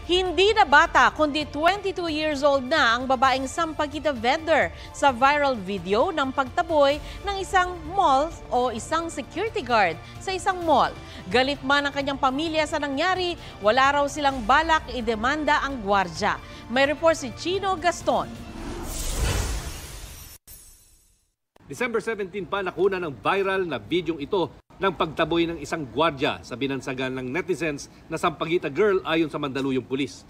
Hindi na bata kundi 22 years old na ang babaeng sampagita vendor sa viral video ng pagtaboy ng isang mall o isang security guard sa isang mall. Galit man ang kanyang pamilya sa nangyari, wala raw silang balak idemanda ang gwardya. May report si Chino Gaston. December 17 pa nakuna ng viral na bidyong ito ng pagtaboy ng isang gwardya sa binansagan ng netizens na sampagita girl ayon sa Mandaluyong Pulis.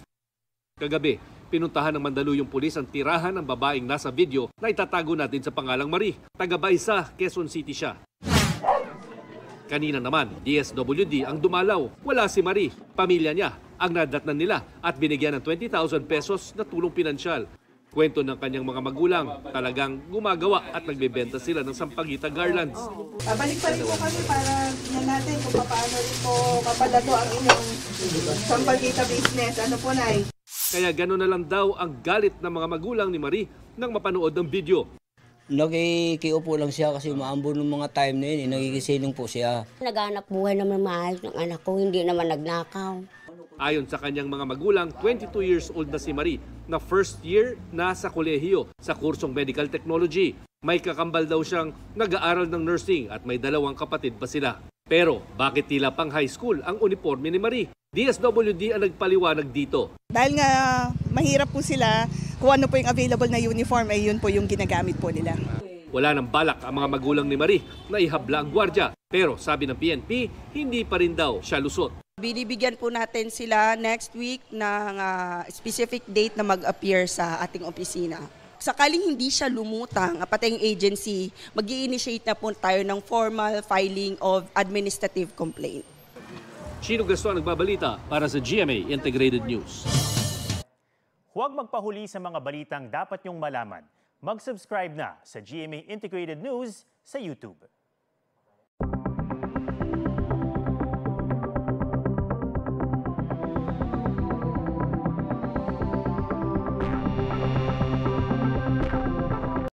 Kagabi, pinuntahan ng Mandaluyong Pulis ang tirahan ng babaeng nasa video na itatago natin sa pangalang Marie. Taga-Baysa, Quezon City siya. Kanina naman, DSWD ang dumalaw. Wala si Marie. Pamilya niya ang nadatnan nila at binigyan ng 20,000 pesos na tulong pinansyal. Kwento ng kanyang mga magulang, talagang gumagawa at nagbebenta sila ng sampagita garlands. Balik pa rin po kami para tingnan natin kung paano rin po mapalago ang inyong sampagita business. Ano po, Nay? Kaya gano'n na lang daw ang galit ng mga magulang ni Marie nang mapanood ng video. Nakikiupo lang siya kasi maambon ng mga time na yun. Nagigisilong po siya. Naghanap buhay naman maayos ng anak ko, hindi naman nagnakaw. Ayon sa kanyang mga magulang, 22 years old na si Marie na first year na sa kolehiyo sa kursong medical technology. May kakambal daw siyang nag-aaral ng nursing at may dalawang kapatid pa sila. Pero bakit tila pang high school ang uniforme ni Marie? DSWD ang nagpaliwanag dito. Dahil nga mahirap po sila, kung ano po yung available na uniform, ay yun po yung ginagamit po nila. Wala nang balak ang mga magulang ni Marie na ihabla ang gwardya. Pero sabi ng PNP, hindi pa rin daw siya lusot. Binibigyan po natin sila next week ng specific date na mag-appear sa ating opisina. Sakaling hindi siya lumutang, pati yung agency, mag-i-initiate na po tayo ng formal filing of administrative complaint. Chino Gaston nagbabalita para sa GMA Integrated News. Huwag magpahuli sa mga balitang dapat niyong malaman. Mag-subscribe na sa GMA Integrated News sa YouTube.